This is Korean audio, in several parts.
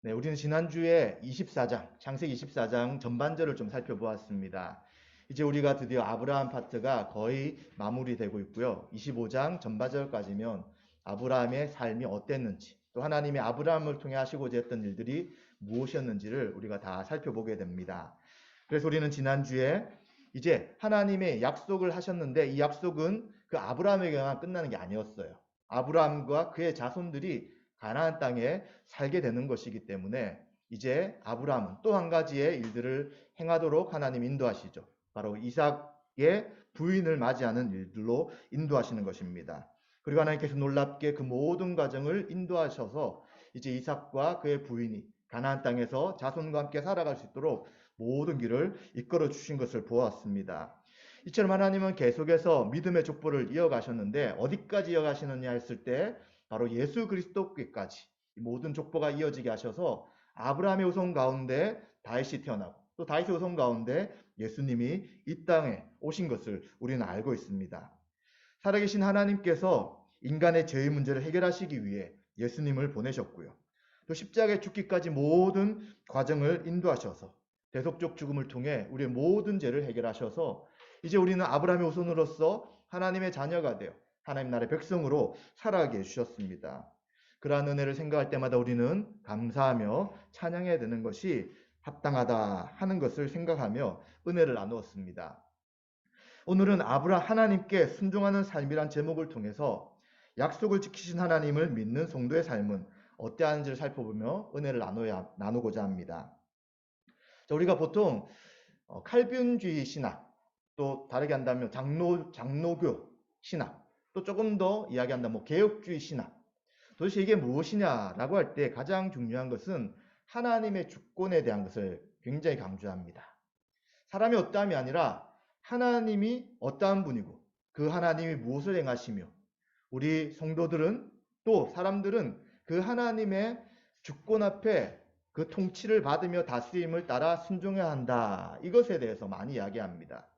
네, 우리는 지난주에 24장, 창세기 24장 전반절을 좀 살펴보았습니다. 이제 우리가 드디어 아브라함 파트가 거의 마무리되고 있고요. 25장 전반절까지면 아브라함의 삶이 어땠는지, 또 하나님이 아브라함을 통해 하시고자 했던 일들이 무엇이었는지를 우리가 다 살펴보게 됩니다. 그래서 우리는 지난주에 이제 하나님의 약속을 하셨는데 이 약속은 그 아브라함에게만 끝나는 게 아니었어요. 아브라함과 그의 자손들이 가나안 땅에 살게 되는 것이기 때문에 이제 아브라함은 또 한 가지의 일들을 행하도록 하나님 인도하시죠. 바로 이삭의 부인을 맞이하는 일들로 인도하시는 것입니다. 그리고 하나님께서 놀랍게 그 모든 과정을 인도하셔서 이제 이삭과 그의 부인이 가나안 땅에서 자손과 함께 살아갈 수 있도록 모든 길을 이끌어 주신 것을 보았습니다. 이처럼 하나님은 계속해서 믿음의 족보를 이어가셨는데 어디까지 이어가시느냐 했을 때 바로 예수 그리스도께까지 모든 족보가 이어지게 하셔서 아브라함의 후손 가운데 다윗이 태어나고 또 다윗의 후손 가운데 예수님이 이 땅에 오신 것을 우리는 알고 있습니다. 살아계신 하나님께서 인간의 죄의 문제를 해결하시기 위해 예수님을 보내셨고요. 또 십자가에 죽기까지 모든 과정을 인도하셔서 대속적 죽음을 통해 우리의 모든 죄를 해결하셔서 이제 우리는 아브라함의 후손으로서 하나님의 자녀가 되어 하나님 나라의 백성으로 살아가게 해주셨습니다. 그러한 은혜를 생각할 때마다 우리는 감사하며 찬양해야 되는 것이 합당하다 하는 것을 생각하며 은혜를 나누었습니다. 오늘은 하나님께 순종하는 삶이란 제목을 통해서 약속을 지키신 하나님을 믿는 성도의 삶은 어떠한지를 살펴보며 은혜를 나누고자 합니다. 자, 우리가 보통 칼빈주의 신학, 또 다르게 한다면 장로교 신학, 또 조금 더 이야기한다면 개혁주의 신학, 도대체 이게 무엇이냐라고 할 때 가장 중요한 것은 하나님의 주권에 대한 것을 굉장히 강조합니다. 사람이 어떠함이 아니라 하나님이 어떠한 분이고 그 하나님이 무엇을 행하시며 우리 성도들은 또 사람들은 그 하나님의 주권 앞에 그 통치를 받으며 다스림을 따라 순종해야 한다. 이것에 대해서 많이 이야기합니다.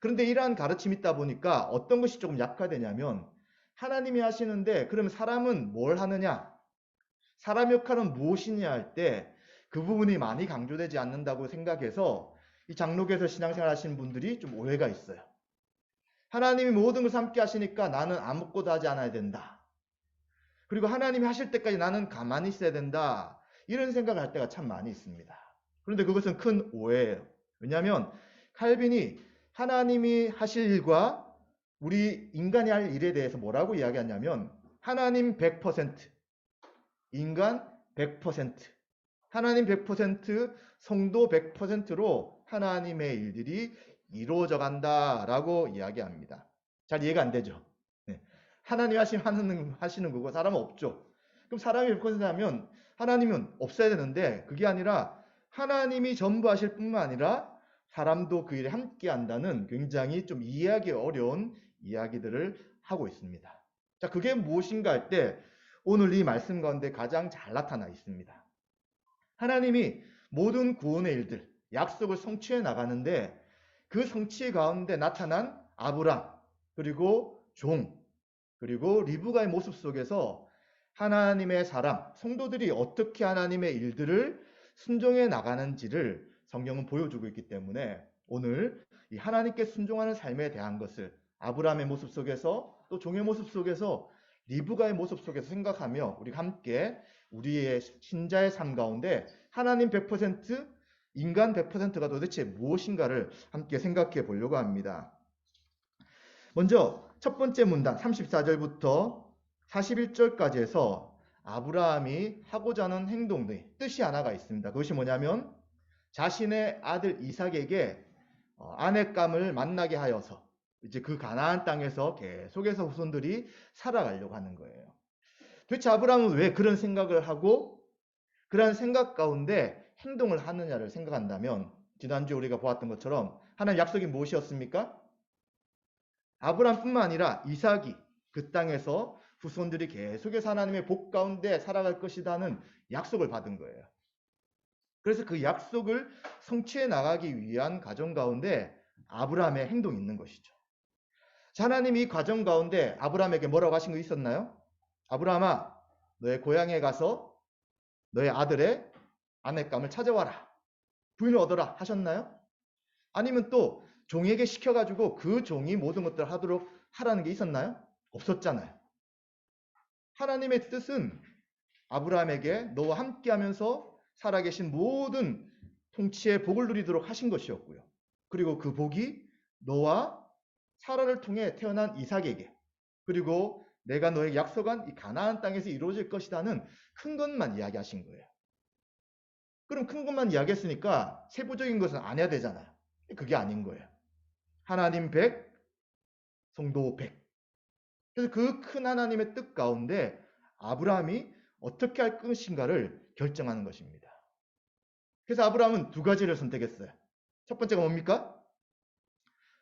그런데 이러한 가르침이 있다 보니까 어떤 것이 조금 약화되냐면 하나님이 하시는데 그러면 사람은 뭘 하느냐? 사람 역할은 무엇이냐 할 때 그 부분이 많이 강조되지 않는다고 생각해서 이 장로교에서 신앙생활 하시는 분들이 좀 오해가 있어요. 하나님이 모든 것을 함께 하시니까 나는 아무것도 하지 않아야 된다. 그리고 하나님이 하실 때까지 나는 가만히 있어야 된다. 이런 생각을 할 때가 참 많이 있습니다. 그런데 그것은 큰 오해예요. 왜냐하면 칼빈이 하나님이 하실 일과 우리 인간이 할 일에 대해서 뭐라고 이야기하냐면 하나님 100%, 인간 100%, 하나님 100%, 성도 100%로 하나님의 일들이 이루어져 간다라고 이야기합니다. 잘 이해가 안 되죠? 네. 하나님 하시는 거고 사람은 없죠. 그럼 사람이 100%하면 하나님은 없어야 되는데 그게 아니라 하나님이 전부 하실 뿐만 아니라 사람도 그 일에 함께 한다는 굉장히 좀 이해하기 어려운 이야기들을 하고 있습니다. 자, 그게 무엇인가 할 때 오늘 이 말씀 가운데 가장 잘 나타나 있습니다. 하나님이 모든 구원의 일들, 약속을 성취해 나가는데 그 성취 가운데 나타난 아브람, 그리고 종, 그리고 리브가의 모습 속에서 하나님의 사람, 성도들이 어떻게 하나님의 일들을 순종해 나가는지를 성경은 보여주고 있기 때문에 오늘 이 하나님께 순종하는 삶에 대한 것을 아브라함의 모습 속에서 또 종의 모습 속에서 리브가의 모습 속에서 생각하며 우리가 함께 우리의 신자의 삶 가운데 하나님 100%, 인간 100%가 도대체 무엇인가를 함께 생각해 보려고 합니다. 먼저 첫 번째 문단 34절부터 41절까지 해서 아브라함이 하고자 하는 행동의 뜻이 하나가 있습니다. 그것이 뭐냐면 자신의 아들 이삭에게 아내감을 만나게 하여서 이제 그 가나안 땅에서 계속해서 후손들이 살아가려고 하는 거예요. 도대체 아브라함은 왜 그런 생각을 하고 그러한 생각 가운데 행동을 하느냐를 생각한다면 지난주에 우리가 보았던 것처럼 하나님 약속이 무엇이었습니까? 아브라함뿐만 아니라 이삭이 그 땅에서 후손들이 계속해서 하나님의 복 가운데 살아갈 것이라는 약속을 받은 거예요. 그래서 그 약속을 성취해 나가기 위한 과정 가운데 아브라함의 행동이 있는 것이죠. 자, 하나님이 이 과정 가운데 아브라함에게 뭐라고 하신 거 있었나요? 아브라함아, 너의 고향에 가서 너의 아들의 아내감을 찾아와라. 부인을 얻어라 하셨나요? 아니면 또 종에게 시켜가지고 그 종이 모든 것들을 하도록 하라는 게 있었나요? 없었잖아요. 하나님의 뜻은 아브라함에게 너와 함께하면서 살아계신 모든 통치의 복을 누리도록 하신 것이었고요. 그리고 그 복이 너와 사라를 통해 태어난 이삭에게, 그리고 내가 너에게 약속한 이 가나안 땅에서 이루어질 것이라는 큰 것만 이야기하신 거예요. 그럼 큰 것만 이야기했으니까 세부적인 것은 안 해야 되잖아요. 그게 아닌 거예요. 하나님 100, 성도 100. 그래서 그 큰 하나님의 뜻 가운데 아브라함이 어떻게 할 것인가를 결정하는 것입니다. 그래서 아브라함은 두 가지를 선택했어요. 첫 번째가 뭡니까?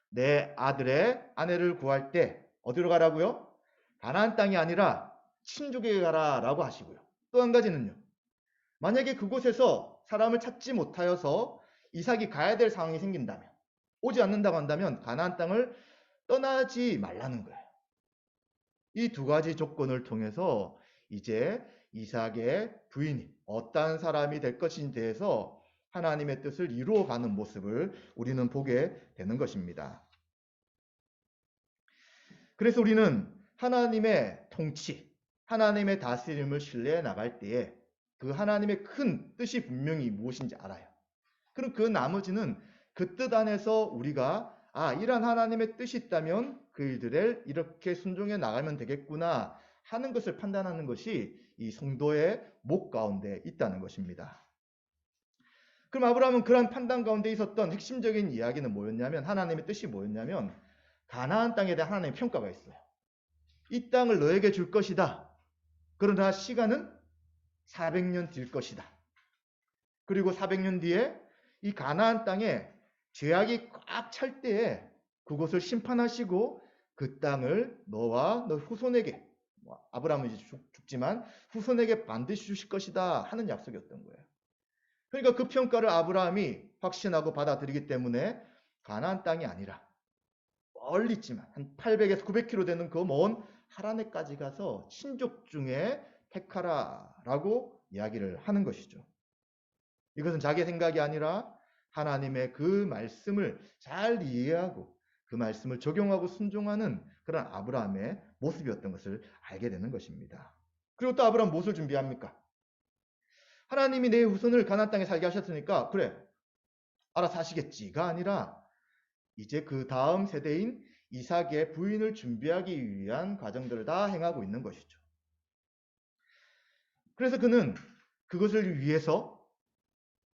내 아들의 아내를 구할 때 어디로 가라고요? 가나안 땅이 아니라 친족에게 가라라고 하시고요. 또 한 가지는요. 만약에 그곳에서 사람을 찾지 못하여서 이삭이 가야 될 상황이 생긴다면, 오지 않는다고 한다면 가나안 땅을 떠나지 말라는 거예요. 이 두 가지 조건을 통해서 이제 이삭의 부인이 어떤 사람이 될 것인지에 대해서 하나님의 뜻을 이루어가는 모습을 우리는 보게 되는 것입니다. 그래서 우리는 하나님의 통치, 하나님의 다스림을 신뢰해 나갈 때에 그 하나님의 큰 뜻이 분명히 무엇인지 알아요. 그럼 그 나머지는 그 뜻 안에서 우리가 이런 하나님의 뜻이 있다면 그 일들을 이렇게 순종해 나가면 되겠구나 하는 것을 판단하는 것이 이 성도의 목 가운데 있다는 것입니다. 그럼 아브라함은 그런 판단 가운데 있었던 핵심적인 이야기는 뭐였냐면, 하나님의 뜻이 뭐였냐면, 가나안 땅에 대한 하나님의 평가가 있어요. 이 땅을 너에게 줄 것이다. 그러나 시간은 400년 뒤일 것이다. 그리고 400년 뒤에 이 가나안 땅에 죄악이 꽉 찰 때에 그곳을 심판하시고 그 땅을 너와 너 후손에게, 아브라함은 이제 죽지만 후손에게 반드시 주실 것이다 하는 약속이었던 거예요. 그러니까 그 평가를 아브라함이 확신하고 받아들이기 때문에 가나안 땅이 아니라 멀리 있지만 한 800에서 900km 되는 그 먼 하란에까지 가서 친족 중에 택하라라고 이야기를 하는 것이죠. 이것은 자기의 생각이 아니라 하나님의 그 말씀을 잘 이해하고 그 말씀을 적용하고 순종하는 그런 아브라함의 모습이었던 것을 알게 되는 것입니다. 그리고 또 아브라함 무엇을 준비합니까? 하나님이 내 후손을 가나안 땅에 살게 하셨으니까 그래 알아서 하시겠지가 아니라 이제 그 다음 세대인 이삭의 부인을 준비하기 위한 과정들을 다 행하고 있는 것이죠. 그래서 그는 그것을 위해서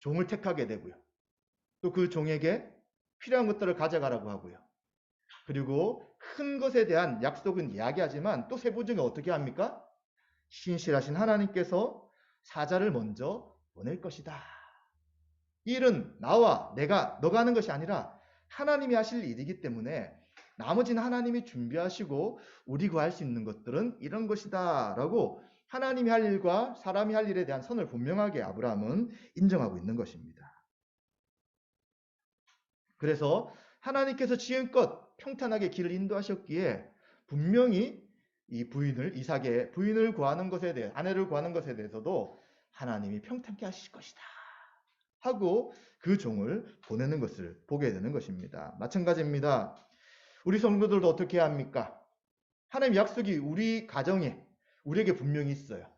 종을 택하게 되고요. 또 그 종에게 필요한 것들을 가져가라고 하고요. 그리고 큰 것에 대한 약속은 이야기하지만 또 세부적인 어떻게 합니까? 신실하신 하나님께서 사자를 먼저 보낼 것이다. 이 일은 나와 너가 하는 것이 아니라 하나님이 하실 일이기 때문에 나머지는 하나님이 준비하시고 우리가 할 수 있는 것들은 이런 것이다 라고 하나님이 할 일과 사람이 할 일에 대한 선을 분명하게 아브라함은 인정하고 있는 것입니다. 그래서 하나님께서 지금껏 평탄하게 길을 인도하셨기에 분명히 이 이삭의 부인을 구하는 것에 대해, 아내를 구하는 것에 대해서도 하나님이 평탄케 하실 것이다 하고 그 종을 보내는 것을 보게 되는 것입니다. 마찬가지입니다. 우리 성도들도 어떻게 해야 합니까? 하나님 약속이 우리 가정에, 우리에게 분명히 있어요.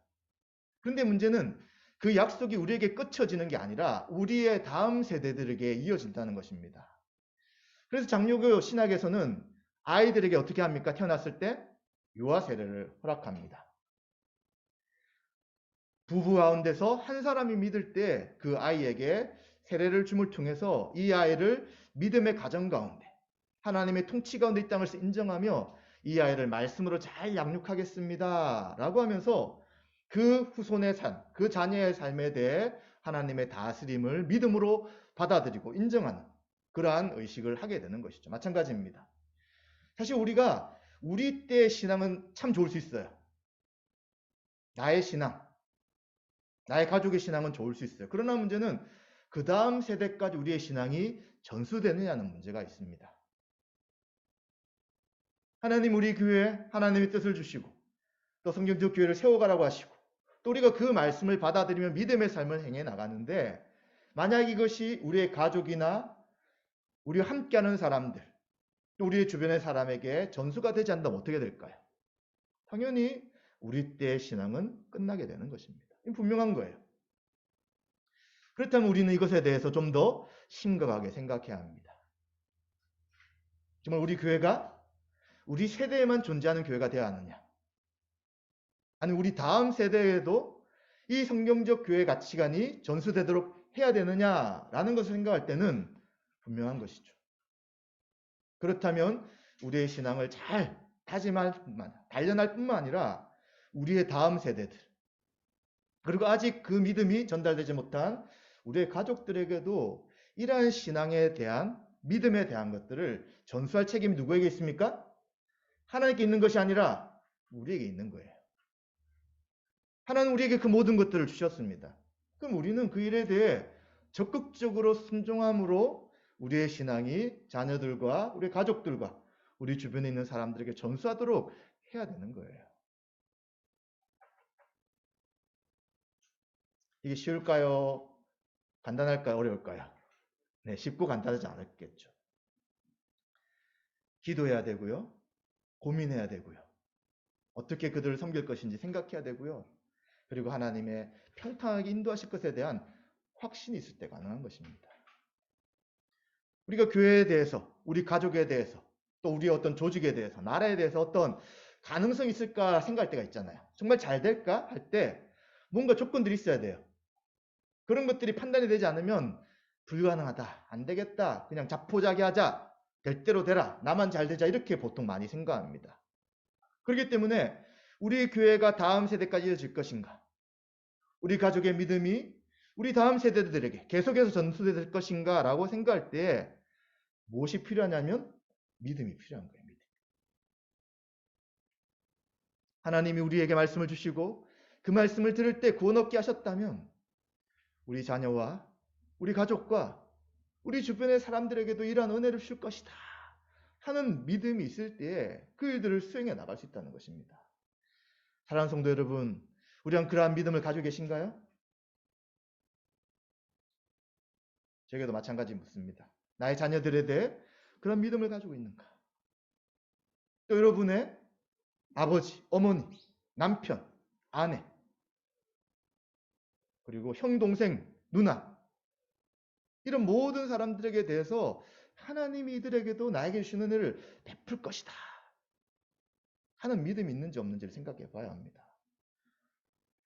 그런데 문제는 그 약속이 우리에게 끝쳐지는 게 아니라 우리의 다음 세대들에게 이어진다는 것입니다. 그래서 장로교 신학에서는 아이들에게 어떻게 합니까? 태어났을 때 유아 세례를 허락합니다. 부부 가운데서 한 사람이 믿을 때 그 아이에게 세례를 줌을 통해서 이 아이를 믿음의 가정 가운데 하나님의 통치 가운데 이 땅을 인정하며 이 아이를 말씀으로 잘 양육하겠습니다 라고 하면서 그 후손의 삶, 그 자녀의 삶에 대해 하나님의 다스림을 믿음으로 받아들이고 인정하는 그러한 의식을 하게 되는 것이죠. 마찬가지입니다. 사실 우리가 우리 때의 신앙은 참 좋을 수 있어요. 나의 신앙, 나의 가족의 신앙은 좋을 수 있어요. 그러나 문제는 그 다음 세대까지 우리의 신앙이 전수되느냐는 문제가 있습니다. 하나님 우리 교회에 하나님의 뜻을 주시고 또 성경적 교회를 세워가라고 하시고 또 우리가 그 말씀을 받아들이며 믿음의 삶을 행해 나가는데, 만약 이것이 우리의 가족이나 우리와 함께하는 사람들, 또 우리의 주변의 사람에게 전수가 되지 않는다면 어떻게 될까요? 당연히 우리 때의 신앙은 끝나게 되는 것입니다. 분명한 거예요. 그렇다면 우리는 이것에 대해서 좀 더 심각하게 생각해야 합니다. 정말 우리 교회가 우리 세대에만 존재하는 교회가 되어야 하느냐? 아니 우리 다음 세대에도 이 성경적 교회 가치관이 전수되도록 해야 되느냐라는 것을 생각할 때는 분명한 것이죠. 그렇다면 우리의 신앙을 잘 다짐할 뿐만, 단련할 뿐만 아니라 우리의 다음 세대들, 그리고 아직 그 믿음이 전달되지 못한 우리의 가족들에게도 이러한 신앙에 대한, 믿음에 대한 것들을 전수할 책임이 누구에게 있습니까? 하나님께 있는 것이 아니라 우리에게 있는 거예요. 하나님은 우리에게 그 모든 것들을 주셨습니다. 그럼 우리는 그 일에 대해 적극적으로 순종함으로 우리의 신앙이 자녀들과 우리 가족들과 우리 주변에 있는 사람들에게 전수하도록 해야 되는 거예요. 이게 쉬울까요? 간단할까요? 어려울까요? 네, 쉽고 간단하지 않았겠죠. 기도해야 되고요. 고민해야 되고요. 어떻게 그들을 섬길 것인지 생각해야 되고요. 그리고 하나님의 평탄하게 인도하실 것에 대한 확신이 있을 때 가능한 것입니다. 우리가 교회에 대해서, 우리 가족에 대해서, 또 우리의 어떤 조직에 대해서, 나라에 대해서 어떤 가능성이 있을까 생각할 때가 있잖아요. 정말 잘 될까 할 때 뭔가 조건들이 있어야 돼요. 그런 것들이 판단이 되지 않으면 불가능하다, 안 되겠다, 그냥 자포자기하자, 될 대로 되라, 나만 잘 되자, 이렇게 보통 많이 생각합니다. 그렇기 때문에 우리 교회가 다음 세대까지 이어질 것인가, 우리 가족의 믿음이 우리 다음 세대들에게 계속해서 전수될 것인가 라고 생각할 때 무엇이 필요하냐면 믿음이 필요한 거예요. 믿음. 하나님이 우리에게 말씀을 주시고 그 말씀을 들을 때 구원 얻게 하셨다면 우리 자녀와 우리 가족과 우리 주변의 사람들에게도 이러한 은혜를 줄 것이다 하는 믿음이 있을 때에 그 일들을 수행해 나갈 수 있다는 것입니다. 사랑하는 성도 여러분, 우리는 그러한 믿음을 가지고 계신가요? 저에게도 마찬가지 묻습니다. 나의 자녀들에 대해 그런 믿음을 가지고 있는가? 또 여러분의 아버지, 어머니, 남편, 아내, 그리고 형, 동생, 누나, 이런 모든 사람들에게 대해서 하나님이 이들에게도 나에게 주시는 은혜를 베풀 것이다 하는 믿음이 있는지 없는지를 생각해 봐야 합니다.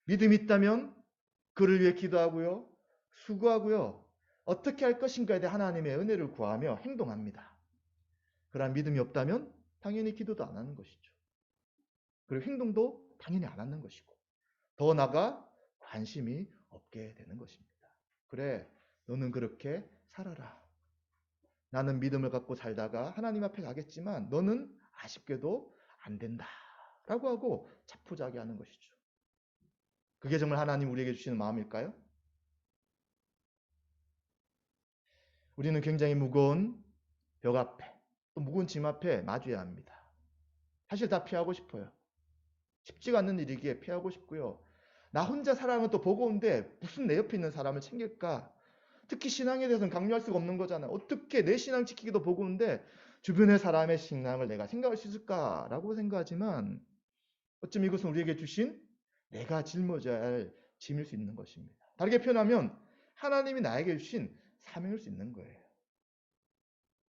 믿음이 있다면 그를 위해 기도하고요, 수고하고요, 어떻게 할 것인가에 대해 하나님의 은혜를 구하며 행동합니다. 그러한 믿음이 없다면 당연히 기도도 안 하는 것이죠. 그리고 행동도 당연히 안 하는 것이고, 더 나아가 관심이 없게 되는 것입니다. 그래, 너는 그렇게 살아라. 나는 믿음을 갖고 살다가 하나님 앞에 가겠지만 너는 아쉽게도 안 된다 라고 하고 자포자기하는 것이죠. 그게 정말 하나님 우리에게 주시는 마음일까요? 우리는 굉장히 무거운 벽 앞에, 또 무거운 짐 앞에 마주해야 합니다. 사실 다 피하고 싶어요. 쉽지가 않는 일이기에 피하고 싶고요. 나 혼자 살아가면 또 버거운데 무슨 내 옆에 있는 사람을 챙길까? 특히 신앙에 대해서는 강요할 수가 없는 거잖아요. 어떻게 내 신앙 지키기도 버거운데 주변의 사람의 신앙을 내가 생각할 수 있을까라고 생각하지만 어쩜 이것은 우리에게 주신 내가 짊어져야 할 짐일 수 있는 것입니다. 다르게 표현하면 하나님이 나에게 주신 사명일 수 있는 거예요.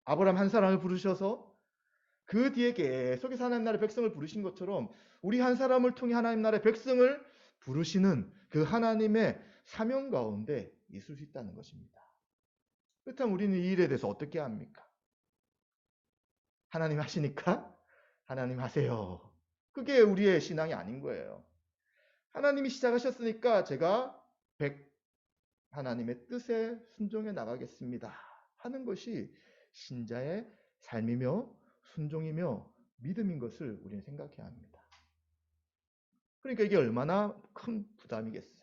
아브라함 한 사람을 부르셔서 그 뒤에 계속해서 하나님 나라의 백성을 부르신 것처럼 우리 한 사람을 통해 하나님 나라의 백성을 부르시는 그 하나님의 사명 가운데 있을 수 있다는 것입니다. 그렇다면 우리는 이 일에 대해서 어떻게 합니까? 하나님 하시니까 하나님 하세요. 그게 우리의 신앙이 아닌 거예요. 하나님이 시작하셨으니까 제가 하나님의 뜻에 순종해 나가겠습니다 하는 것이 신자의 삶이며 순종이며 믿음인 것을 우리는 생각해야 합니다. 그러니까 이게 얼마나 큰 부담이겠어요.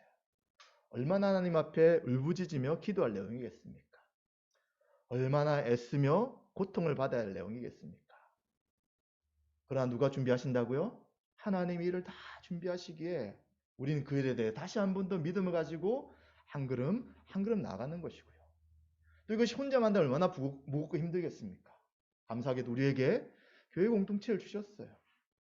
얼마나 하나님 앞에 울부짖으며 기도할 내용이겠습니까? 얼마나 애쓰며 고통을 받아야 할 내용이겠습니까? 그러나 누가 준비하신다고요? 하나님이 이를 다 준비하시기에 우리는 그 일에 대해 다시 한 번 더 믿음을 가지고 한 걸음 한 걸음 나아가는 것이고요. 또 이것이 혼자 만들 얼마나 무겁고 힘들겠습니까? 감사하게도 우리에게 교회 공동체를 주셨어요.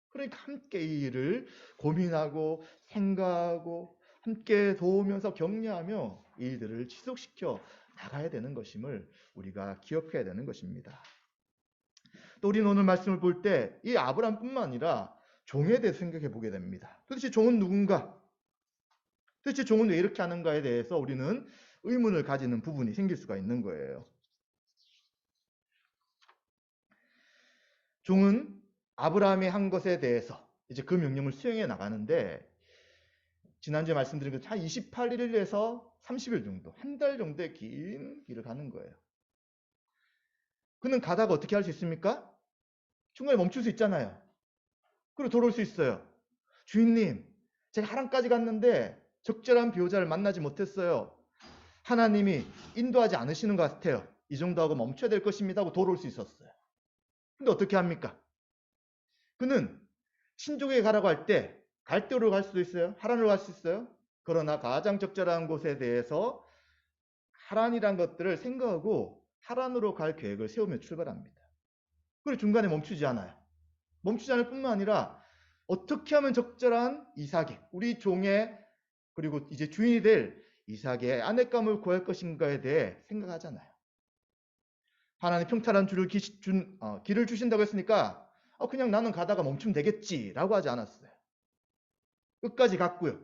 그러니까 함께 이 일을 고민하고 생각하고 함께 도우면서 격려하며 이 일들을 지속시켜 나가야 되는 것임을 우리가 기억해야 되는 것입니다. 또 우리는 오늘 말씀을 볼 때 이 아브라함뿐만 아니라 종에 대해 생각해 보게 됩니다. 도대체 종은 누군가? 도대체 종은 왜 이렇게 하는가에 대해서 우리는 의문을 가지는 부분이 생길 수가 있는 거예요. 종은 아브라함이 한 것에 대해서 이제 그 명령을 수행해 나가는데 지난주에 말씀드린 것처럼 한 28일에서 30일 정도, 한 달 정도의 긴 길을 가는 거예요. 그는 가다가 어떻게 할 수 있습니까? 중간에 멈출 수 있잖아요. 그리고 돌아올 수 있어요. 주인님, 제가 하란까지 갔는데 적절한 배우자를 만나지 못했어요. 하나님이 인도하지 않으시는 것 같아요. 이 정도 하고 멈춰야 될 것입니다 하고 돌아올 수 있었어요. 근데 어떻게 합니까? 그는 친족에게 가라고 할 때 갈대로 갈 수도 있어요. 하란으로 갈 수 있어요. 그러나 가장 적절한 곳에 대해서 하란이란 것들을 생각하고 하란으로 갈 계획을 세우며 출발합니다. 그리고 중간에 멈추지 않아요. 멈추지 않을 뿐만 아니라 어떻게 하면 적절한 이삭의 우리 종의 그리고 이제 주인이 될 이삭의 아내감을 구할 것인가에 대해 생각하잖아요. 하나님 평탄한 길을 주신다고 했으니까 그냥 나는 가다가 멈추면 되겠지라고 하지 않았어요. 끝까지 갔고요.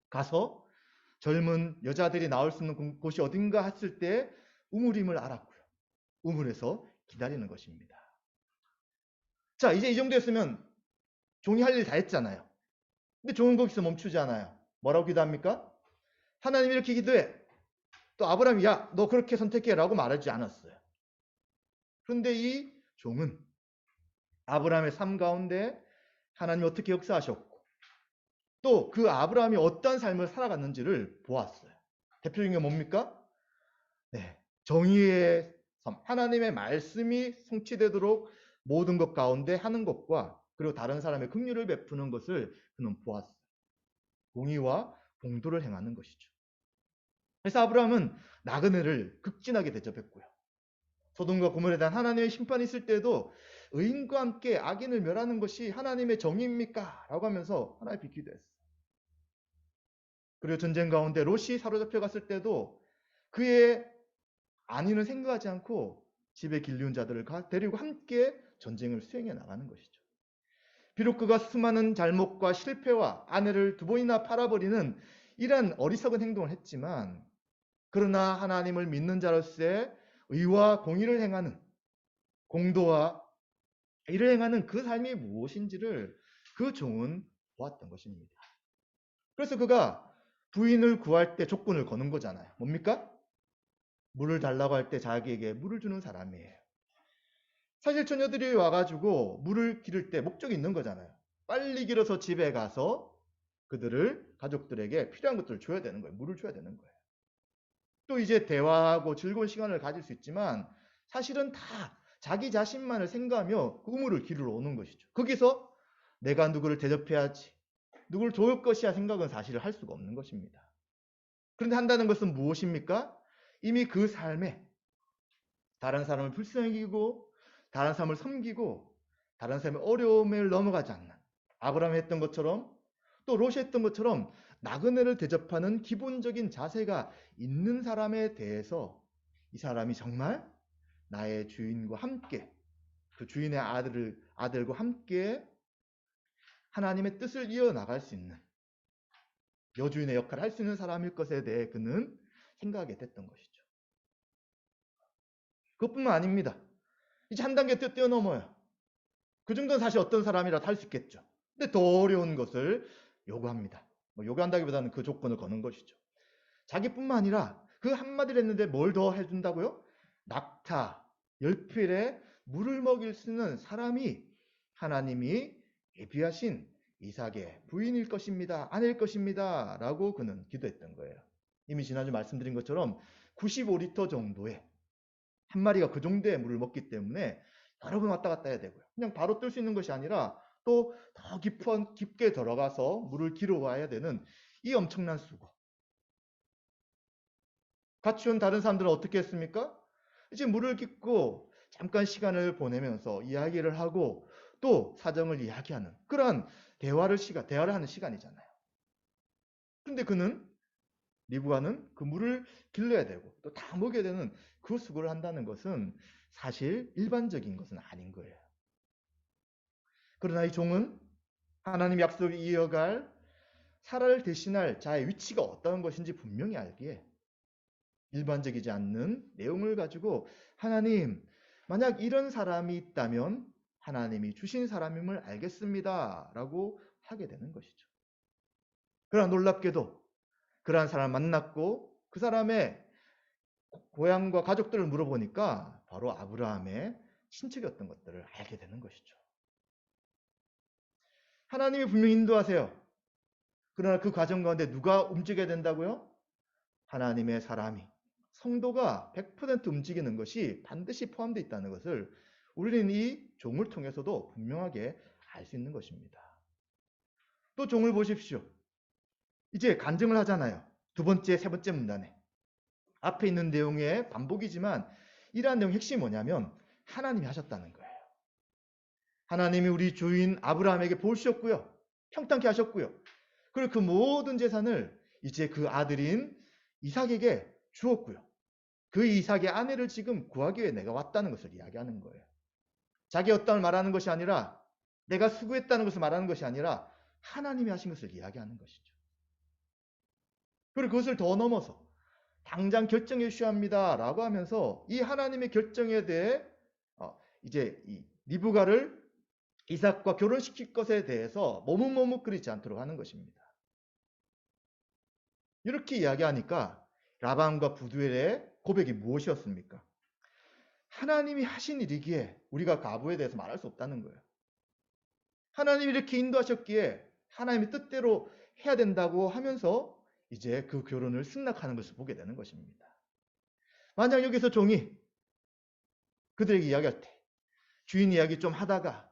가서 젊은 여자들이 나올 수 있는 곳이 어딘가 했을 때 우물임을 알았고요. 우물에서 기다리는 것입니다. 자, 이제 이 정도였으면 종이 할 일 다 했잖아요. 근데 종은 거기서 멈추지 않아요. 뭐라고 기도합니까? 하나님 이렇게 기도해. 또 아브라함이 야, 너 그렇게 선택해 라고 말하지 않았어요. 그런데 이 종은 아브라함의 삶 가운데 하나님이 어떻게 역사하셨고 또 그 아브라함이 어떤 삶을 살아갔는지를 보았어요. 대표적인 게 뭡니까? 네, 정의의 삶, 하나님의 말씀이 성취되도록 모든 것 가운데 하는 것과 그리고 다른 사람의 긍휼을 베푸는 것을 그는 보았어요. 공의와 공도를 행하는 것이죠. 그래서 아브라함은 나그네를 극진하게 대접했고요. 소돔과 고모라에 대한 하나님의 심판이 있을 때도 의인과 함께 악인을 멸하는 것이 하나님의 정의입니까? 라고 하면서 하나님 비키도 했어요. 그리고 전쟁 가운데 롯이 사로잡혀 갔을 때도 그의 안위는 생각하지 않고 집에 길리운 자들을 데리고 함께 전쟁을 수행해 나가는 것이죠. 비록 그가 수많은 잘못과 실패와 아내를 두 번이나 팔아버리는 이런 어리석은 행동을 했지만 그러나 하나님을 믿는 자로서의 의와 공의를 행하는 공도와 이를 행하는 그 삶이 무엇인지를 그 종은 보았던 것입니다. 그래서 그가 부인을 구할 때 조건을 거는 거잖아요. 뭡니까? 물을 달라고 할 때 자기에게 물을 주는 사람이에요. 사실 처녀들이 와가지고 물을 기를 때 목적이 있는 거잖아요. 빨리 길어서 집에 가서 그들을 가족들에게 필요한 것들을 줘야 되는 거예요. 물을 줘야 되는 거예요. 또 이제 대화하고 즐거운 시간을 가질 수 있지만 사실은 다 자기 자신만을 생각하며 그 우물을 기르러 오는 것이죠. 거기서 내가 누구를 대접해야지, 누구를 도울 것이야 생각은 사실 할 수가 없는 것입니다. 그런데 한다는 것은 무엇입니까? 이미 그 삶에 다른 사람을 불쌍히 여기고 다른 사람을 섬기고 다른 사람의 어려움을 넘어가지 않는 아브라함이 했던 것처럼 또 롯이 했던 것처럼 나그네를 대접하는 기본적인 자세가 있는 사람에 대해서 이 사람이 정말 나의 주인과 함께 그 주인의 아들과 함께 하나님의 뜻을 이어나갈 수 있는 여주인의 역할을 할 수 있는 사람일 것에 대해 그는 생각하게 됐던 것이죠. 그것뿐만 아닙니다. 이제 한 단계 뛰어넘어요. 그 정도는 사실 어떤 사람이라도 할 수 있겠죠. 근데 더 어려운 것을 요구합니다. 요구한다기보다는 그 조건을 거는 것이죠. 자기뿐만 아니라 그 한마디를 했는데 뭘 더 해준다고요? 낙타, 열필에 물을 먹일 수 있는 사람이 하나님이 예비하신 이삭의 부인일 것입니다. 아내일 것입니다. 라고 그는 기도했던 거예요. 이미 지난주 말씀드린 것처럼 95리터 정도의 한 마리가 그 정도의 물을 먹기 때문에 여러 번 왔다 갔다 해야 되고요. 그냥 바로 뜰 수 있는 것이 아니라 또 더 깊게 들어가서 물을 길어와야 되는 이 엄청난 수고. 같이 온 다른 사람들은 어떻게 했습니까? 이제 물을 깃고 잠깐 시간을 보내면서 이야기를 하고 또 사정을 이야기하는 그런 대화를 하는 시간이잖아요. 근데 리브가는 그 물을 길러야 되고 또 다 먹여야 되는 그 수고를 한다는 것은 사실 일반적인 것은 아닌 거예요. 그러나 이 종은 하나님 약속을 이어갈 사라를 대신할 자의 위치가 어떤 것인지 분명히 알기에 일반적이지 않는 내용을 가지고 하나님, 만약 이런 사람이 있다면 하나님이 주신 사람임을 알겠습니다. 라고 하게 되는 것이죠. 그러나 놀랍게도 그러한 사람을 만났고 그 사람의 고향과 가족들을 물어보니까 바로 아브라함의 친척이었던 것들을 알게 되는 것이죠. 하나님이 분명히 인도하세요. 그러나 그 과정 가운데 누가 움직여야 된다고요? 하나님의 사람이, 성도가 100% 움직이는 것이 반드시 포함되어 있다는 것을 우리는 이 종을 통해서도 분명하게 알 수 있는 것입니다. 또 종을 보십시오. 이제 간증을 하잖아요. 두 번째, 세 번째 문단에. 앞에 있는 내용의 반복이지만 이러한 내용 핵심이 뭐냐면 하나님이 하셨다는 거예요. 하나님이 우리 주인 아브라함에게 복 주셨고요. 평탄케 하셨고요. 그리고 그 모든 재산을 이제 그 아들인 이삭에게 주었고요. 그 이삭의 아내를 지금 구하기 위해 내가 왔다는 것을 이야기하는 거예요. 자기 어떠함을 말하는 것이 아니라 내가 수고했다는 것을 말하는 것이 아니라 하나님이 하신 것을 이야기하는 것이죠. 그리고 그것을 더 넘어서 당장 결정해 주셔야 합니다 라고 하면서 이 하나님의 결정에 대해 이제 이 리브가를 이삭과 결혼시킬 것에 대해서 머뭇머뭇거리지 않도록 하는 것입니다. 이렇게 이야기하니까 라반과 부두엘의 고백이 무엇이었습니까? 하나님이 하신 일이기에 우리가 가부에 대해서 말할 수 없다는 거예요. 하나님이 이렇게 인도하셨기에 하나님의 뜻대로 해야 된다고 하면서 이제 그 결혼을 승낙하는 것을 보게 되는 것입니다. 만약 여기서 종이 그들에게 이야기할 때 주인 이야기 좀 하다가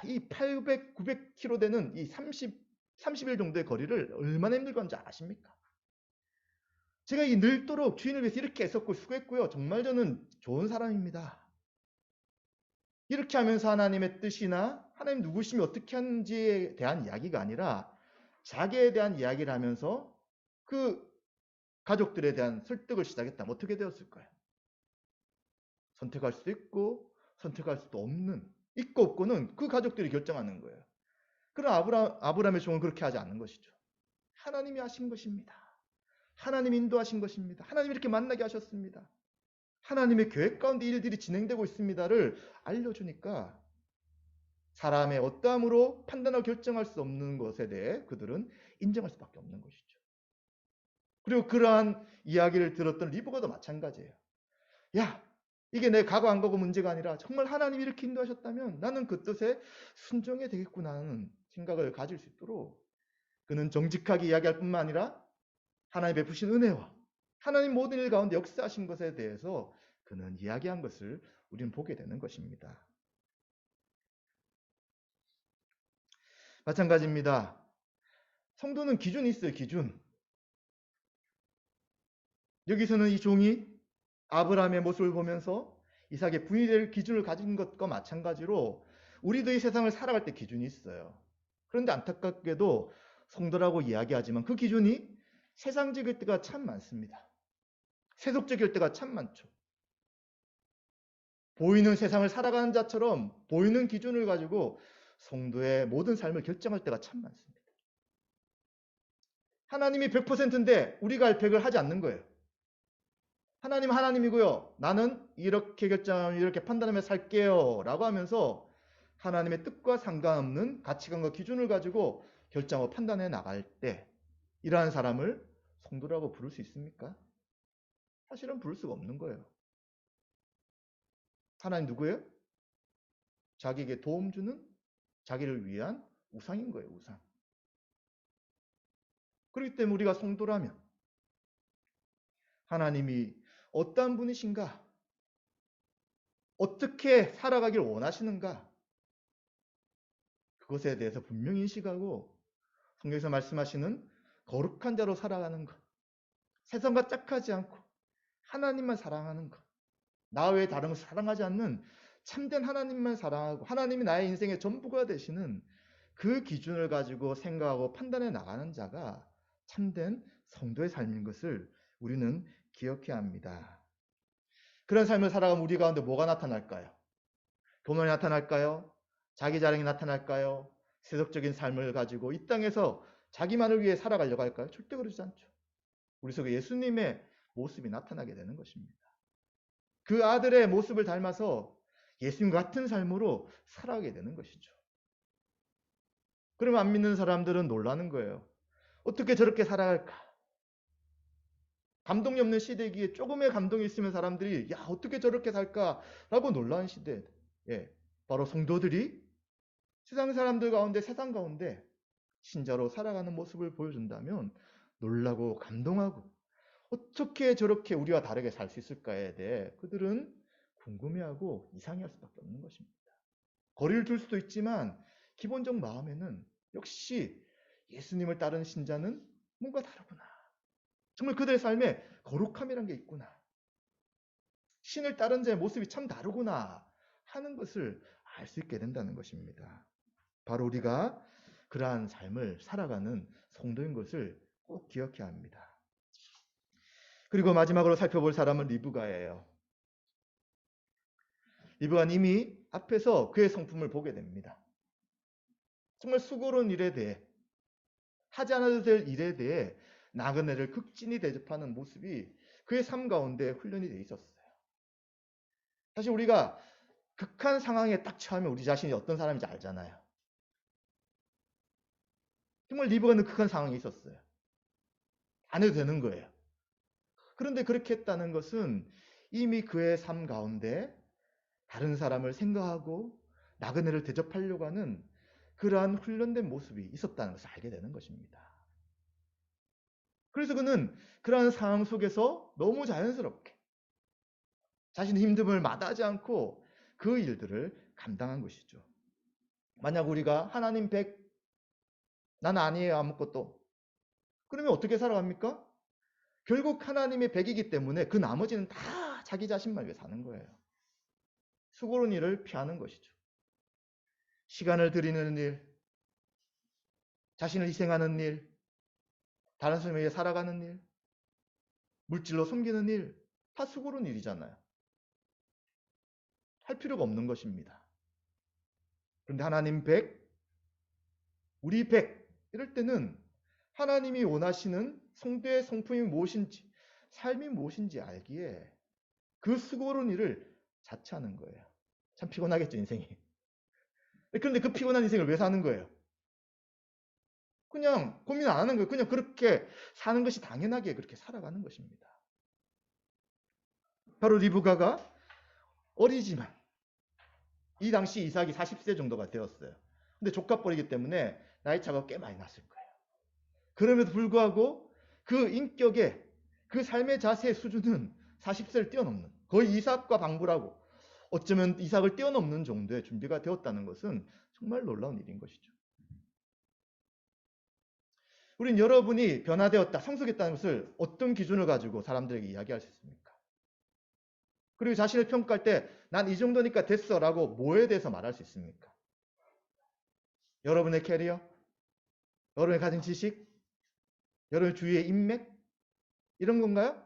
이 800, 900km 되는 이 30일 정도의 거리를 얼마나 힘들고 한지 아십니까? 제가 이 늘도록 주인을 위해서 이렇게 애썼고 수고했고요. 정말 저는 좋은 사람입니다. 이렇게 하면서 하나님의 뜻이나 하나님 누구심이 어떻게 하는지에 대한 이야기가 아니라 자기에 대한 이야기를 하면서 그 가족들에 대한 설득을 시작했다면 어떻게 되었을까요? 선택할 수도 있고 선택할 수도 없는, 있고 없고는 그 가족들이 결정하는 거예요. 그러나 아브라함의 종은 그렇게 하지 않는 것이죠. 하나님이 하신 것입니다. 하나님이 인도하신 것입니다. 하나님이 이렇게 만나게 하셨습니다. 하나님의 계획 가운데 일들이 진행되고 있습니다를 알려주니까 사람의 어떠함으로 판단하고 결정할 수 없는 것에 대해 그들은 인정할 수밖에 없는 것이죠. 그리고 그러한 이야기를 들었던 리브가도 마찬가지예요. 야, 이게 내 가고 안 가고 문제가 아니라 정말 하나님이 이렇게 인도하셨다면 나는 그 뜻에 순종해야 되겠구나 하는 생각을 가질 수 있도록 그는 정직하게 이야기할 뿐만 아니라 하나님 베푸신 은혜와 하나님 모든 일 가운데 역사하신 것에 대해서 그는 이야기한 것을 우리는 보게 되는 것입니다. 마찬가지입니다. 성도는 기준이 있어요. 기준. 여기서는 이 종이 아브라함의 모습을 보면서 이삭의 부인이 될 기준을 가진 것과 마찬가지로 우리도 이 세상을 살아갈 때 기준이 있어요. 그런데 안타깝게도 성도라고 이야기하지만 그 기준이 세상적일 때가 참 많습니다. 세속적일 때가 참 많죠. 보이는 세상을 살아가는 자처럼 보이는 기준을 가지고 성도의 모든 삶을 결정할 때가 참 많습니다. 하나님이 100%인데 우리가 할 100을 하지 않는 거예요. 하나님 하나님이고요. 나는 이렇게 결정하면 이렇게 판단하며 살게요. 라고 하면서 하나님의 뜻과 상관없는 가치관과 기준을 가지고 결정하고 판단해 나갈 때 이러한 사람을 성도라고 부를 수 있습니까? 사실은 부를 수가 없는 거예요. 하나님 누구예요? 자기에게 도움 주는 자기를 위한 우상인 거예요. 우상. 그렇기 때문에 우리가 성도라면 하나님이 어떠한 분이신가? 어떻게 살아가길 원하시는가? 그것에 대해서 분명히 인식하고 성경에서 말씀하시는 거룩한 자로 살아가는 것, 세상과 짝하지 않고 하나님만 사랑하는 것, 나 외에 다른 것을 사랑하지 않는 참된 하나님만 사랑하고 하나님이 나의 인생의 전부가 되시는 그 기준을 가지고 생각하고 판단해 나가는 자가 참된 성도의 삶인 것을 우리는 기억해야 합니다. 그런 삶을 살아가면 우리 가운데 뭐가 나타날까요? 교만이 나타날까요? 자기 자랑이 나타날까요? 세속적인 삶을 가지고 이 땅에서 자기만을 위해 살아가려고 할까요? 절대 그러지 않죠. 우리 속에 예수님의 모습이 나타나게 되는 것입니다. 그 아들의 모습을 닮아서 예수님 같은 삶으로 살아가게 되는 것이죠. 그러면 안 믿는 사람들은 놀라는 거예요. 어떻게 저렇게 살아갈까? 감동이 없는 시대기에 조금의 감동이 있으면 사람들이 야 어떻게 저렇게 살까라고 놀라는 시대. 예, 바로 성도들이 세상 사람들 가운데 세상 가운데 신자로 살아가는 모습을 보여준다면 놀라고 감동하고 어떻게 저렇게 우리와 다르게 살 수 있을까에 대해 그들은 궁금해하고 이상해할 수밖에 없는 것입니다. 거리를 둘 수도 있지만 기본적 마음에는 역시 예수님을 따르는 신자는 뭔가 다르구나. 정말 그들의 삶에 거룩함이란 게 있구나. 신을 따른 자의 모습이 참 다르구나 하는 것을 알 수 있게 된다는 것입니다. 바로 우리가 그러한 삶을 살아가는 성도인 것을 꼭 기억해야 합니다. 그리고 마지막으로 살펴볼 사람은 리브가예요. 리브가는 이미 앞에서 그의 성품을 보게 됩니다. 정말 수고로운 일에 대해 하지 않아도 될 일에 대해 나그네를 극진히 대접하는 모습이 그의 삶 가운데 훈련이 돼 있었어요. 사실 우리가 극한 상황에 딱 처하면 우리 자신이 어떤 사람인지 알잖아요. 정말 리브가는 극한 상황이 있었어요. 안 해도 되는 거예요. 그런데 그렇게 했다는 것은 이미 그의 삶 가운데 다른 사람을 생각하고 나그네를 대접하려고 하는 그러한 훈련된 모습이 있었다는 것을 알게 되는 것입니다. 그래서 그는 그러한 상황 속에서 너무 자연스럽게 자신의 힘듦을 마다하지 않고 그 일들을 감당한 것이죠. 만약 우리가 하나님 백, 난 아니에요 아무것도. 그러면 어떻게 살아갑니까? 결국 하나님의 백이기 때문에 그 나머지는 다 자기 자신만 위해 사는 거예요. 수고로운 일을 피하는 것이죠. 시간을 들이는 일, 자신을 희생하는 일, 다른 사람을 위해 살아가는 일, 물질로 섬기는 일, 다 수고로운 일이잖아요. 할 필요가 없는 것입니다. 그런데 하나님 백, 우리 백, 이럴 때는 하나님이 원하시는 성도의 성품이 무엇인지, 삶이 무엇인지 알기에 그 수고로운 일을 자처하는 거예요. 참 피곤하겠죠, 인생이. 그런데 그 피곤한 인생을 왜 사는 거예요? 그냥 고민 안 하는 거예요. 그냥 그렇게 사는 것이 당연하게 그렇게 살아가는 것입니다. 바로 리브가가 어리지만 이 당시 이삭이 40세 정도가 되었어요. 근데 조카뻘이기 때문에 나이 차가 꽤 많이 났을 거예요. 그럼에도 불구하고 그 인격의 그 삶의 자세의 수준은 40세를 뛰어넘는 거의 이삭과 방불하고 어쩌면 이삭을 뛰어넘는 정도의 준비가 되었다는 것은 정말 놀라운 일인 것이죠. 우린 여러분이 변화되었다, 성숙했다는 것을 어떤 기준을 가지고 사람들에게 이야기할 수 있습니까? 그리고 자신을 평가할 때 난 이 정도니까 됐어 라고 뭐에 대해서 말할 수 있습니까? 여러분의 캐리어? 여러분의 가진 지식? 여러분 주위의 인맥? 이런 건가요?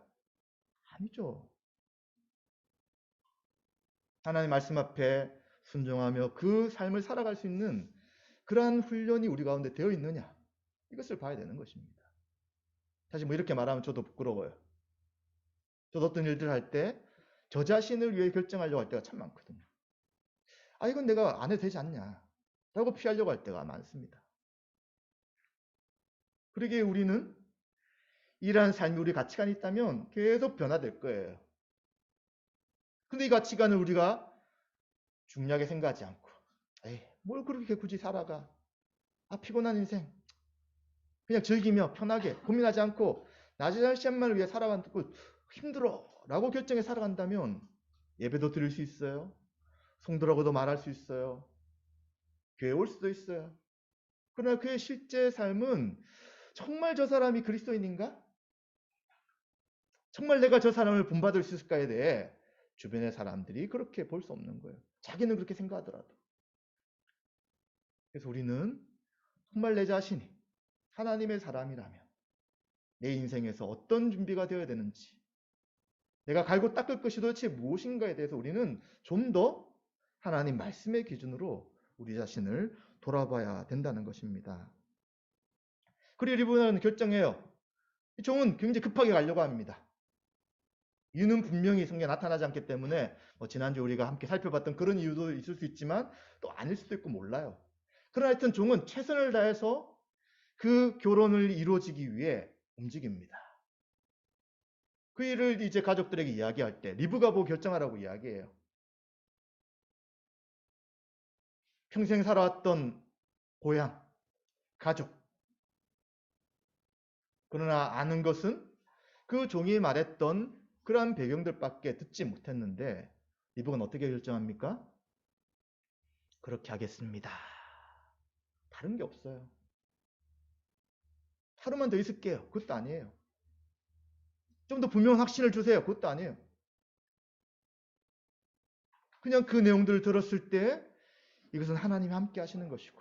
아니죠. 하나님 말씀 앞에 순종하며 그 삶을 살아갈 수 있는 그러한 훈련이 우리 가운데 되어 있느냐? 이것을 봐야 되는 것입니다. 사실 뭐 이렇게 말하면 저도 부끄러워요. 저도 어떤 일들을 할 때 저 자신을 위해 결정하려고 할 때가 참 많거든요. 아, 이건 내가 안 해도 되지 않냐? 라고 피하려고 할 때가 많습니다. 그러기에 우리는 이러한 삶이 우리 가치관이 있다면 계속 변화될 거예요. 근데 이 가치관을 우리가 중요하게 생각하지 않고 에이, 뭘 그렇게 굳이 살아가? 아, 피곤한 인생. 그냥 즐기며 편하게 고민하지 않고 나 자신만을 위해 살아가는 거 힘들어 라고 결정해 살아간다면 예배도 드릴 수 있어요. 성도라고도 말할 수 있어요. 교회 올 수도 있어요. 그러나 그의 실제 삶은 정말 저 사람이 그리스도인인가? 정말 내가 저 사람을 본받을 수 있을까에 대해 주변의 사람들이 그렇게 볼 수 없는 거예요. 자기는 그렇게 생각하더라도. 그래서 우리는 정말 내 자신이 하나님의 사람이라면 내 인생에서 어떤 준비가 되어야 되는지, 내가 갈고 닦을 것이 도대체 무엇인가에 대해서 우리는 좀 더 하나님 말씀의 기준으로 우리 자신을 돌아봐야 된다는 것입니다. 그리고 리브는 결정해요. 이 종은 굉장히 급하게 가려고 합니다. 이유는 분명히 성경에 나타나지 않기 때문에 지난주 우리가 함께 살펴봤던 그런 이유도 있을 수 있지만 또 아닐 수도 있고 몰라요. 그러나 하여튼 종은 최선을 다해서 그 결혼을 이루어지기 위해 움직입니다. 그 일을 이제 가족들에게 이야기할 때 리브가 보고 결정하라고 이야기해요. 평생 살아왔던 고향, 가족. 그러나 아는 것은 그 종이 말했던 그러한 배경들밖에 듣지 못했는데 리브는 어떻게 결정합니까? 그렇게 하겠습니다. 다른 게 없어요. 하루만 더 있을게요. 그것도 아니에요. 좀 더 분명한 확신을 주세요. 그것도 아니에요. 그냥 그 내용들을 들었을 때 이것은 하나님이 함께 하시는 것이고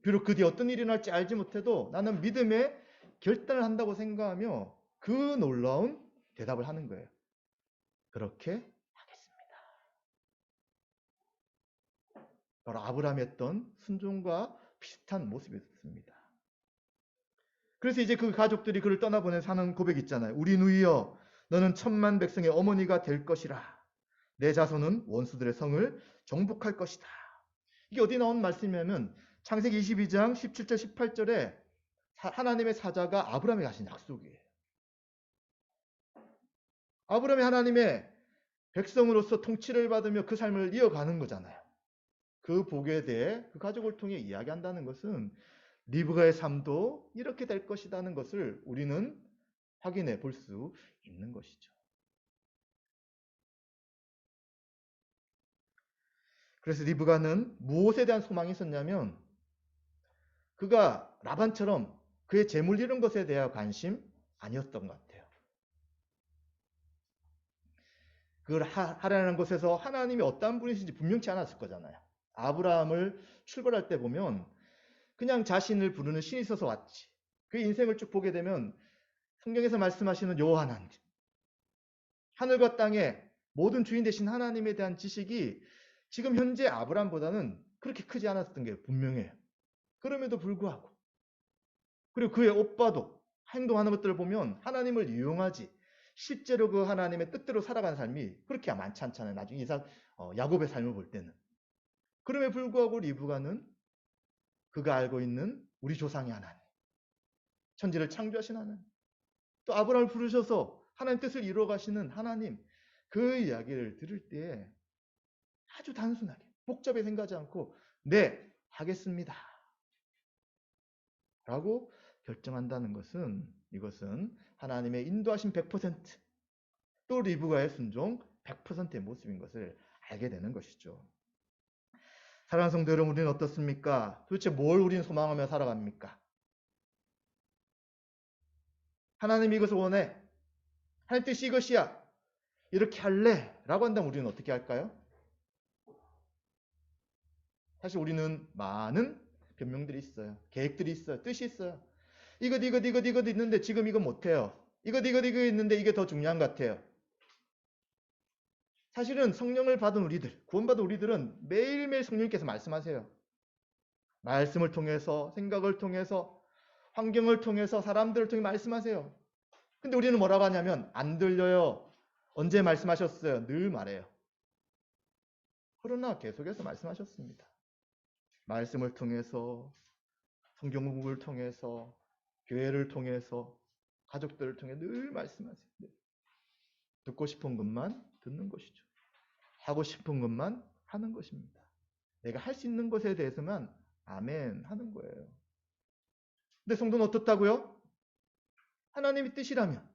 비록 그 뒤에 어떤 일이 날지 알지 못해도 나는 믿음의 결단을 한다고 생각하며 그 놀라운 대답을 하는 거예요. 그렇게 하겠습니다. 바로 아브라함이 했던 순종과 비슷한 모습이었습니다. 그래서 이제 그 가족들이 그를 떠나보내서 하는 고백이 있잖아요. 우리 누이여 너는 천만 백성의 어머니가 될 것이라. 내 자손은 원수들의 성을 정복할 것이다. 이게 어디 나온 말씀이냐면 창세기 22장 17절 18절에 하나님의 사자가 아브라함에게 하신 약속이에요. 아브라함이 하나님의 백성으로서 통치를 받으며 그 삶을 이어가는 거잖아요. 그 복에 대해 그 가족을 통해 이야기한다는 것은 리브가의 삶도 이렇게 될 것이라는 것을 우리는 확인해 볼 수 있는 것이죠. 그래서 리브가는 무엇에 대한 소망이 있었냐면 그가 라반처럼 그의 재물 이런 것에 대한 관심 아니었던 것 같아요. 그걸 하라는 것에서 하나님이 어떤 분이신지 분명치 않았을 거잖아요. 아브라함을 출발할 때 보면 그냥 자신을 부르는 신이 있어서 왔지. 그 인생을 쭉 보게 되면 성경에서 말씀하시는 여호와 하나님, 하늘과 땅의 모든 주인 되신 하나님에 대한 지식이 지금 현재 아브라함보다는 그렇게 크지 않았던 게 분명해요. 그럼에도 불구하고 그리고 그의 오빠도 행동하는 것들을 보면 하나님을 이용하지 실제로 그 하나님의 뜻대로 살아가는 삶이 그렇게 많지 않잖아요. 나중에 야곱의 삶을 볼 때는. 그럼에 불구하고 리브가는 그가 알고 있는 우리 조상의 하나님, 천지를 창조하신 하나님, 또 아브라함을 부르셔서 하나님 뜻을 이루어 가시는 하나님, 그 이야기를 들을 때 아주 단순하게 복잡하게 생각하지 않고 네, 하겠습니다. 라고 결정한다는 것은 이것은 하나님의 인도하신 100%, 또 리브가의 순종 100%의 모습인 것을 알게 되는 것이죠. 사랑하는 성도 여러분, 우리는 어떻습니까? 도대체 뭘 우리는 소망하며 살아갑니까? 하나님이 이것을 원해. 하나님 뜻이 이것이야. 이렇게 할래. 라고 한다면 우리는 어떻게 할까요? 사실 우리는 많은 변명들이 있어요. 계획들이 있어요. 뜻이 있어요. 이것 있는데 지금 이거 못해요. 이것 있는데 이게 더 중요한 것 같아요. 사실은 성령을 받은 우리들, 구원받은 우리들은 매일매일 성령님께서 말씀하세요. 말씀을 통해서, 생각을 통해서, 환경을 통해서, 사람들을 통해 말씀하세요. 근데 우리는 뭐라고 하냐면 안 들려요. 언제 말씀하셨어요? 늘 말해요. 그러나 계속해서 말씀하셨습니다. 말씀을 통해서, 성경 공부를 통해서, 교회를 통해서, 가족들을 통해 늘 말씀하세요. 듣고 싶은 것만 듣는 것이죠. 하고 싶은 것만 하는 것입니다. 내가 할 수 있는 것에 대해서만 아멘 하는 거예요. 근데 성도는 어떻다고요? 하나님의 뜻이라면,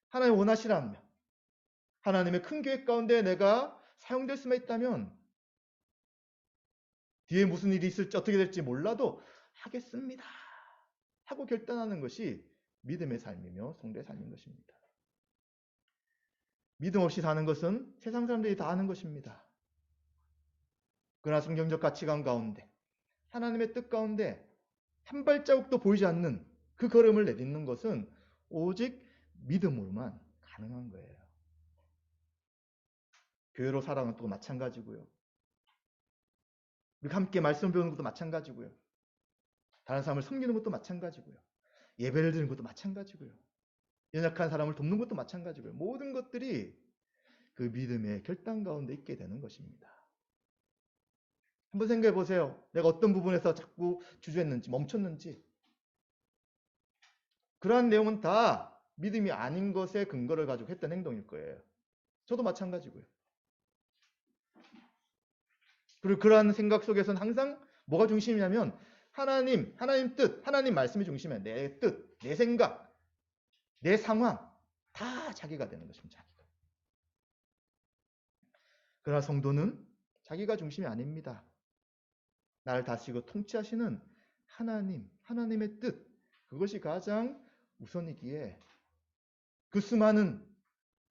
하나님 원하시라면, 하나님의 큰 계획 가운데 내가 사용될 수만 있다면 뒤에 무슨 일이 있을지 어떻게 될지 몰라도 하겠습니다 하고 결단하는 것이 믿음의 삶이며 성도의 삶인 것입니다. 믿음 없이 사는 것은 세상 사람들이 다 아는 것입니다. 그러나 성경적 가치관 가운데 하나님의 뜻 가운데 한 발자국도 보이지 않는 그 걸음을 내딛는 것은 오직 믿음으로만 가능한 거예요. 교회로 살아가는 것도 마찬가지고요. 우리가 함께 말씀 배우는 것도 마찬가지고요. 다른 사람을 섬기는 것도 마찬가지고요. 예배를 드리는 것도 마찬가지고요. 연약한 사람을 돕는 것도 마찬가지고요. 모든 것들이 그 믿음의 결단 가운데 있게 되는 것입니다. 한번 생각해 보세요. 내가 어떤 부분에서 자꾸 주저했는지 멈췄는지. 그러한 내용은 다 믿음이 아닌 것에 근거를 가지고 했던 행동일 거예요. 저도 마찬가지고요. 그리고 그러한 생각 속에서는 항상 뭐가 중심이냐면 하나님 뜻, 하나님 말씀이 중심이에요. 내 뜻, 내 생각, 내 상황 다 자기가 되는 것입니다. 자기가. 그러나 성도는 자기가 중심이 아닙니다. 나를 다스리고 통치하시는 하나님, 하나님의 뜻 그것이 가장 우선이기에 그 수많은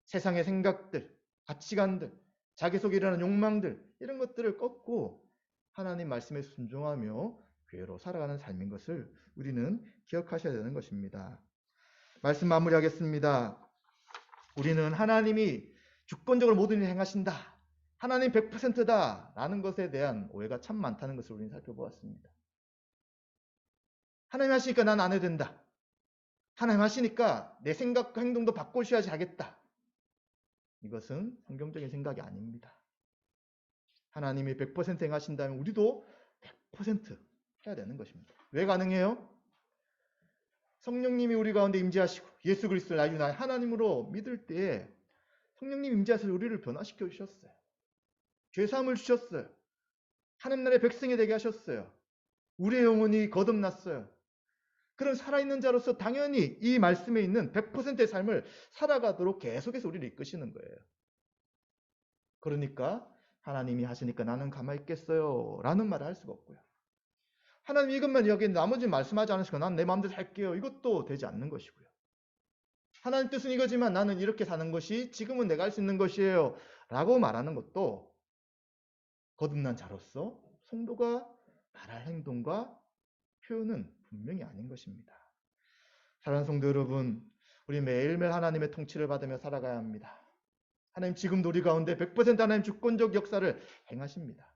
세상의 생각들, 가치관들, 자기 속에 일어나는 욕망들 이런 것들을 꺾고 하나님 말씀에 순종하며 교회로 살아가는 삶인 것을 우리는 기억하셔야 되는 것입니다. 말씀 마무리하겠습니다. 우리는 하나님이 주권적으로 모든 일을 행하신다. 하나님 100%다 라는 것에 대한 오해가 참 많다는 것을 우리는 살펴보았습니다. 하나님 하시니까 난 안 해도 된다. 하나님 하시니까 내 생각과 행동도 바꾸셔야지 하겠다. 이것은 성경적인 생각이 아닙니다. 하나님이 100% 행하신다면 우리도 100% 해야 되는 것입니다. 왜 가능해요? 성령님이 우리 가운데 임재하시고 예수 그리스도를 나의 유일한 하나님으로 믿을 때에 성령님 임재하셔서 우리를 변화시켜 주셨어요. 죄사함을 주셨어요. 하나님 나라의 백성이 되게 하셨어요. 우리의 영혼이 거듭났어요. 그런 살아있는 자로서 당연히 이 말씀에 있는 100%의 삶을 살아가도록 계속해서 우리를 이끄시는 거예요. 그러니까 하나님이 하시니까 나는 가만히 있겠어요 라는 말을 할 수가 없고요. 하나님 이것만 이야기했는데 나머지 말씀하지 않으시고 난 내 마음대로 살게요. 이것도 되지 않는 것이고요. 하나님 뜻은 이거지만 나는 이렇게 사는 것이 지금은 내가 할 수 있는 것이에요 라고 말하는 것도 거듭난 자로서 성도가 말할 행동과 표현은 분명히 아닌 것입니다. 사랑하는 성도 여러분, 우리 매일매일 하나님의 통치를 받으며 살아가야 합니다. 하나님 지금도 우리 가운데 100% 하나님 주권적 역사를 행하십니다.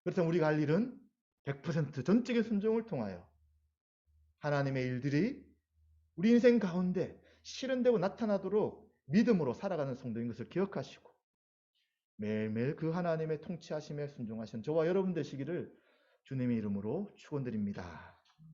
그래서 우리가 할 일은 100% 전적인 순종을 통하여 하나님의 일들이 우리 인생 가운데 실현되고 나타나도록 믿음으로 살아가는 성도인 것을 기억하시고 매일매일 그 하나님의 통치하심에 순종하신 저와 여러분 되시기를 주님의 이름으로 축원드립니다.